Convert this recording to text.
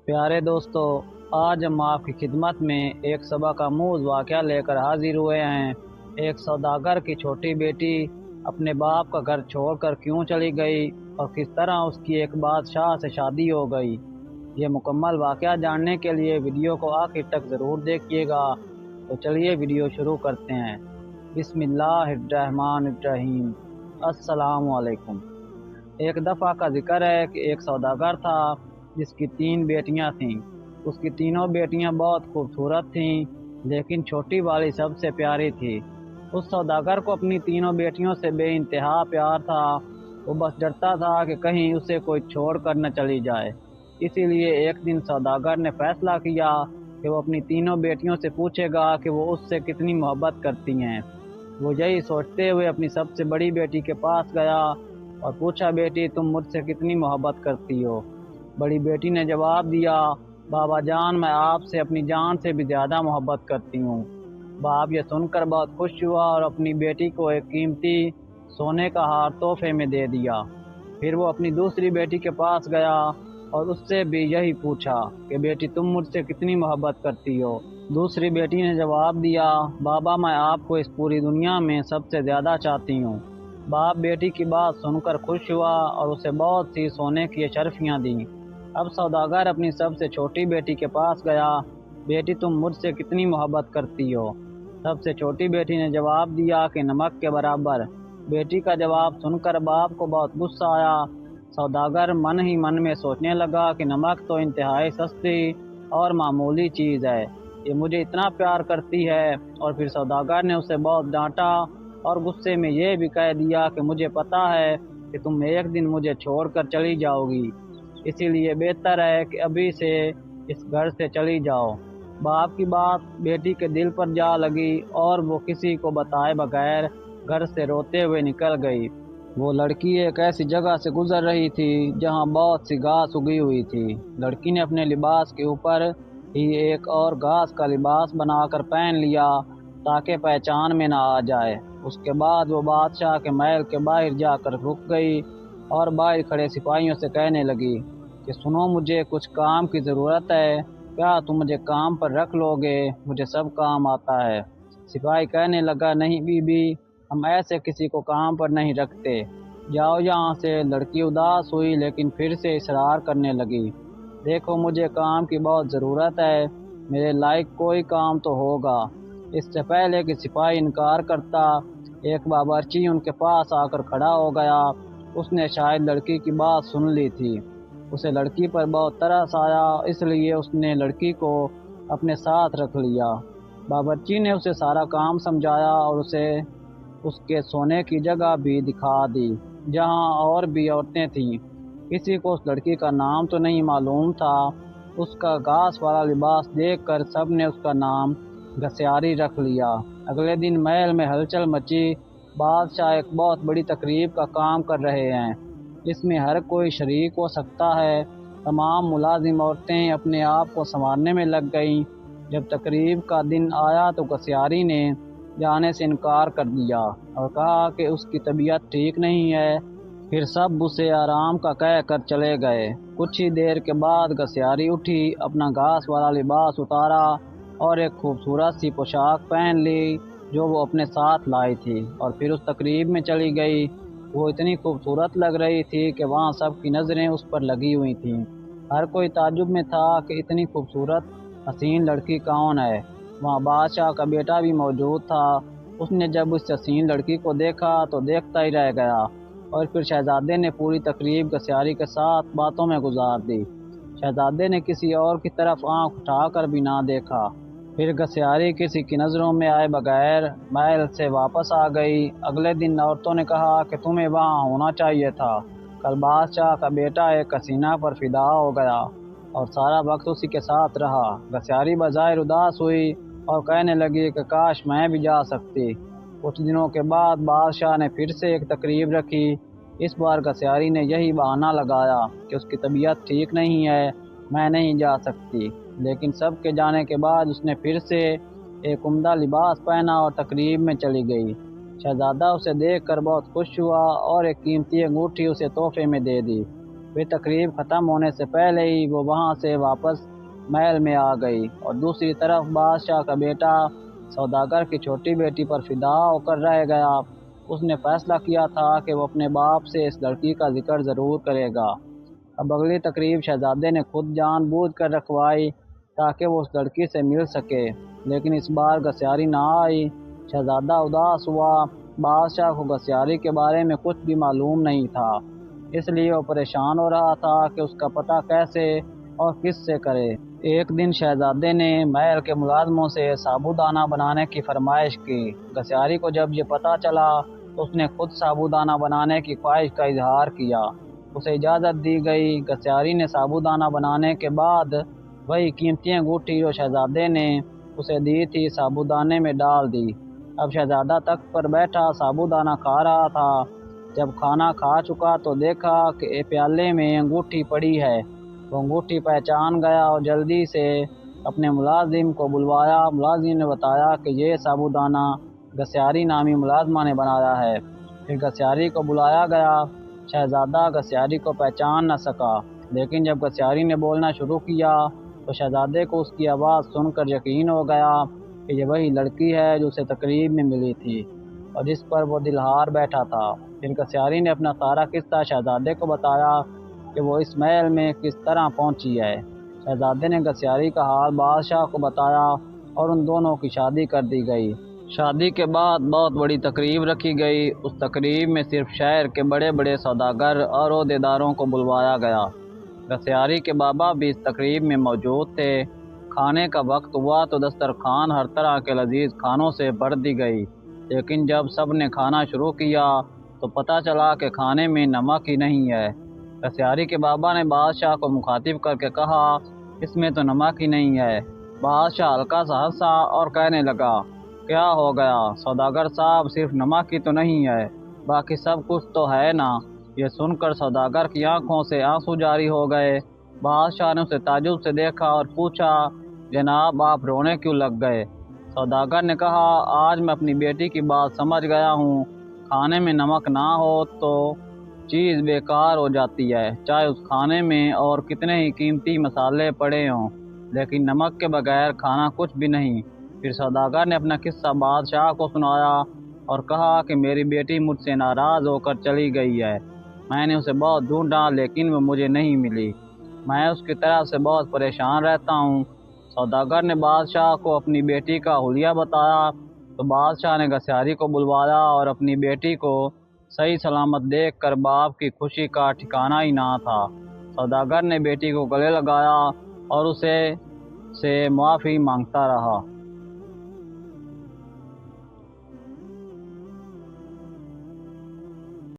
پیارے دوستو، آج ہم آپ کی خدمت میں ایک سبق آموز واقعہ لے کر حاضر ہوئے ہیں۔ ایک سوداگر کی چھوٹی بیٹی اپنے باپ کا گھر چھوڑ کر کیوں چلی گئی اور کس طرح اس کی ایک بادشاہ سے شادی ہو گئی۔ یہ مکمل واقعہ جاننے کے لیے ویڈیو کو آخر تک ضرور دیکھیے گا۔ تو چلیے ویڈیو شروع کرتے ہیں۔ بسم اللہ الرحمن الرحیم۔ السلام علیکم۔ ایک دفعہ کا ذکر ہے کہ ایک سوداگر تھا جس کی 3 بیٹیاں تھیں۔ اس کی تینوں بیٹیاں بہت خوبصورت تھیں، لیکن چھوٹی والی سب سے پیاری تھی۔ اس سوداگر کو اپنی تینوں بیٹیوں سے بے انتہا پیار تھا۔ وہ بس ڈرتا تھا کہ کہیں اسے کوئی چھوڑ کر نہ چلی جائے۔ اسی لیے ایک دن سوداگر نے فیصلہ کیا کہ وہ اپنی تینوں بیٹیوں سے پوچھے گا کہ وہ اس سے کتنی محبت کرتی ہیں۔ وہ یہی سوچتے ہوئے اپنی سب سے بڑی بیٹی کے پاس گیا اور پوچھا، بیٹی تم مجھ سے کتنی محبت کرتی ہو؟ بڑی بیٹی نے جواب دیا، بابا جان میں آپ سے اپنی جان سے بھی زیادہ محبت کرتی ہوں۔ باپ یہ سن کر بہت خوش ہوا اور اپنی بیٹی کو ایک قیمتی سونے کا ہار تحفے میں دے دیا۔ پھر وہ اپنی دوسری بیٹی کے پاس گیا اور اس سے بھی یہی پوچھا کہ بیٹی تم مجھ سے کتنی محبت کرتی ہو؟ دوسری بیٹی نے جواب دیا، بابا میں آپ کو اس پوری دنیا میں سب سے زیادہ چاہتی ہوں۔ باپ بیٹی کی بات سن کر خوش ہوا اور اسے بہت سی سونے کی اشرفیاں دیں۔ اب سوداگر اپنی سب سے چھوٹی بیٹی کے پاس گیا، بیٹی تم مجھ سے کتنی محبت کرتی ہو؟ سب سے چھوٹی بیٹی نے جواب دیا کہ نمک کے برابر۔ بیٹی کا جواب سن کر باپ کو بہت غصہ آیا۔ سوداگر من ہی من میں سوچنے لگا کہ نمک تو انتہائی سستی اور معمولی چیز ہے، یہ مجھے اتنا پیار کرتی ہے۔ اور پھر سوداگر نے اسے بہت ڈانٹا اور غصے میں یہ بھی کہہ دیا کہ مجھے پتا ہے کہ تم ایک دن مجھے چھوڑ کر چلی جاؤ گی، اسی لیے بہتر ہے کہ ابھی سے اس گھر سے چلی جاؤ۔ باپ کی بات بیٹی کے دل پر جا لگی اور وہ کسی کو بتائے بغیر گھر سے روتے ہوئے نکل گئی۔ وہ لڑکی ایک ایسی جگہ سے گزر رہی تھی جہاں بہت سی گھاس اگی ہوئی تھی۔ لڑکی نے اپنے لباس کے اوپر ہی ایک اور گھاس کا لباس بنا کر پہن لیا تاکہ پہچان میں نہ آ جائے۔ اس کے بعد وہ بادشاہ کے محل کے باہر جا کر رک گئی اور باہر کھڑے سپاہیوں سے کہنے لگی کہ سنو، مجھے کچھ کام کی ضرورت ہے، کیا تم مجھے کام پر رکھ لو گے؟ مجھے سب کام آتا ہے۔ سپاہی کہنے لگا، نہیں بی بی، ہم ایسے کسی کو کام پر نہیں رکھتے، جاؤ یہاں سے۔ لڑکی اداس ہوئی لیکن پھر سے اصرار کرنے لگی، دیکھو مجھے کام کی بہت ضرورت ہے، میرے لائق کوئی کام تو ہوگا۔ اس سے پہلے کہ سپاہی انکار کرتا، ایک باورچی ان کے پاس آ کر کھڑا ہو گیا۔ اس نے شاید لڑکی کی بات سن لی تھی، اسے لڑکی پر بہت ترس آیا، اس لیے اس نے لڑکی کو اپنے ساتھ رکھ لیا۔ باورچی نے اسے سارا کام سمجھایا اور اسے اس کے سونے کی جگہ بھی دکھا دی جہاں اور بھی عورتیں تھیں۔ کسی کو اس لڑکی کا نام تو نہیں معلوم تھا۔ اس کا گھاس والا لباس دیکھ کر سب نے اس کا نام گھسیاری رکھ لیا۔ اگلے دن محل میں ہلچل مچی۔ بادشاہ ایک بہت بڑی تقریب کا کام کر رہے ہیں، اس میں ہر کوئی شریک ہو سکتا ہے۔ تمام ملازم عورتیں اپنے آپ کو سنوارنے میں لگ گئیں۔ جب تقریب کا دن آیا تو گھسیاری نے جانے سے انکار کر دیا اور کہا کہ اس کی طبیعت ٹھیک نہیں ہے۔ پھر سب اسے آرام کا کہہ کر چلے گئے۔ کچھ ہی دیر کے بعد گھسیاری اٹھی، اپنا گھاس والا لباس اتارا اور ایک خوبصورت سی پوشاک پہن لی جو وہ اپنے ساتھ لائی تھی، اور پھر اس تقریب میں چلی گئی۔ وہ اتنی خوبصورت لگ رہی تھی کہ وہاں سب کی نظریں اس پر لگی ہوئی تھیں۔ ہر کوئی تعجب میں تھا کہ اتنی خوبصورت حسین لڑکی کون ہے۔ وہاں بادشاہ کا بیٹا بھی موجود تھا۔ اس نے جب اس حسین لڑکی کو دیکھا تو دیکھتا ہی رہ گیا، اور پھر شہزادے نے پوری تقریب گھسیاری کے ساتھ باتوں میں گزار دی۔ شہزادے نے کسی اور کی طرف آنکھ اٹھا کر بھی نہ دیکھا۔ پھر گھسیاری کسی کی نظروں میں آئے بغیر محل سے واپس آ گئی۔ اگلے دن عورتوں نے کہا کہ تمہیں وہاں ہونا چاہیے تھا، کل بادشاہ کا بیٹا ایک حسینہ پر فدا ہو گیا اور سارا وقت اسی کے ساتھ رہا۔ گھسیاری بظاہر اداس ہوئی اور کہنے لگی کہ کاش میں بھی جا سکتی۔ کچھ دنوں کے بعد بادشاہ نے پھر سے ایک تقریب رکھی۔ اس بار گھسیاری نے یہی بہانہ لگایا کہ اس کی طبیعت ٹھیک نہیں ہے، میں نہیں جا سکتی۔ لیکن سب کے جانے کے بعد اس نے پھر سے ایک عمدہ لباس پہنا اور تقریب میں چلی گئی۔ شہزادہ اسے دیکھ کر بہت خوش ہوا اور ایک قیمتی انگوٹھی اسے تحفے میں دے دی۔ پھر تقریب ختم ہونے سے پہلے ہی وہ وہاں سے واپس محل میں آ گئی، اور دوسری طرف بادشاہ کا بیٹا سوداگر کی چھوٹی بیٹی پر فدا ہو کر رہ گیا۔ اس نے فیصلہ کیا تھا کہ وہ اپنے باپ سے اس لڑکی کا ذکر ضرور کرے گا۔ اب اگلی تقریب شہزادے نے خود جان بوجھ کر رکھوائی تاکہ وہ اس لڑکی سے مل سکے، لیکن اس بار گسیاری نہ آئی۔ شہزادہ اداس ہوا۔ بادشاہ کو گسیاری کے بارے میں کچھ بھی معلوم نہیں تھا، اس لیے وہ پریشان ہو رہا تھا کہ اس کا پتہ کیسے اور کس سے کرے۔ ایک دن شہزادے نے محل کے ملازموں سے سابودانہ بنانے کی فرمائش کی۔ گسیاری کو جب یہ پتہ چلا تو اس نے خود سابودانہ بنانے کی خواہش کا اظہار کیا۔ اسے اجازت دی گئی۔ گسیاری نے سابودانہ بنانے کے بعد وہی قیمتی انگوٹھی جو شہزادے نے اسے دی تھی سابودانے میں ڈال دی۔ اب شہزادہ تخت پر بیٹھا سابودانہ کھا رہا تھا۔ جب کھانا کھا چکا تو دیکھا کہ ایک پیالے میں انگوٹھی پڑی ہے۔ وہ انگوٹھی پہچان گیا اور جلدی سے اپنے ملازم کو بلوایا۔ ملازم نے بتایا کہ یہ سابودانہ گسیاری نامی ملازمہ نے بنایا ہے۔ پھر گسیاری کو بلایا گیا۔ شہزادہ گسیاری کو پہچان نہ سکا، لیکن جب گسیاری نے بولنا شروع کیا تو شہزادے کو اس کی آواز سن کر یقین ہو گیا کہ یہ وہی لڑکی ہے جو اسے تقریب میں ملی تھی اور جس پر وہ دلہار بیٹھا تھا۔ پھر گسیاری نے اپنا سارا قصہ شہزادے کو بتایا کہ وہ اس محل میں کس طرح پہنچی ہے۔ شہزادے نے گسیاری کا حال بادشاہ کو بتایا اور ان دونوں کی شادی کر دی گئی۔ شادی کے بعد بہت بڑی تقریب رکھی گئی۔ اس تقریب میں صرف شہر کے بڑے بڑے سوداگر اور عہدیداروں کو بلوایا گیا۔ گسیاری کے بابا بھی اس تقریب میں موجود تھے۔ کھانے کا وقت ہوا تو دسترخوان ہر طرح کے لذیذ کھانوں سے بھر دی گئی، لیکن جب سب نے کھانا شروع کیا تو پتہ چلا کہ کھانے میں نمک ہی نہیں ہے۔ گسیاری کے بابا نے بادشاہ کو مخاطب کر کے کہا، اس میں تو نمک ہی نہیں ہے۔ بادشاہ ہلکا سا ہنسا اور کہنے لگا، کیا ہو گیا سوداگر صاحب، صرف نمک ہی تو نہیں ہے، باقی سب کچھ تو ہے نا؟ یہ سن کر سوداگر کی آنکھوں سے آنسو جاری ہو گئے۔ بادشاہ نے اسے تعجب سے دیکھا اور پوچھا، جناب آپ رونے کیوں لگ گئے؟ سوداگر نے کہا، آج میں اپنی بیٹی کی بات سمجھ گیا ہوں۔ کھانے میں نمک نہ ہو تو چیز بیکار ہو جاتی ہے، چاہے اس کھانے میں اور کتنے ہی قیمتی مسالے پڑے ہوں، لیکن نمک کے بغیر کھانا کچھ بھی نہیں۔ پھر سوداگر نے اپنا قصہ بادشاہ کو سنایا اور کہا کہ میری بیٹی مجھ سے ناراض ہو کر چلی گئی ہے۔ میں نے اسے بہت ڈھونڈا لیکن وہ مجھے نہیں ملی۔ میں اس کی طرف سے بہت پریشان رہتا ہوں۔ سوداگر نے بادشاہ کو اپنی بیٹی کا حلیہ بتایا تو بادشاہ نے گسیاری کو بلوایا اور اپنی بیٹی کو صحیح سلامت دیکھ کر باپ کی خوشی کا ٹھکانہ ہی نہ تھا۔ سوداگر نے بیٹی کو گلے لگایا اور اسے معافی مانگتا رہا۔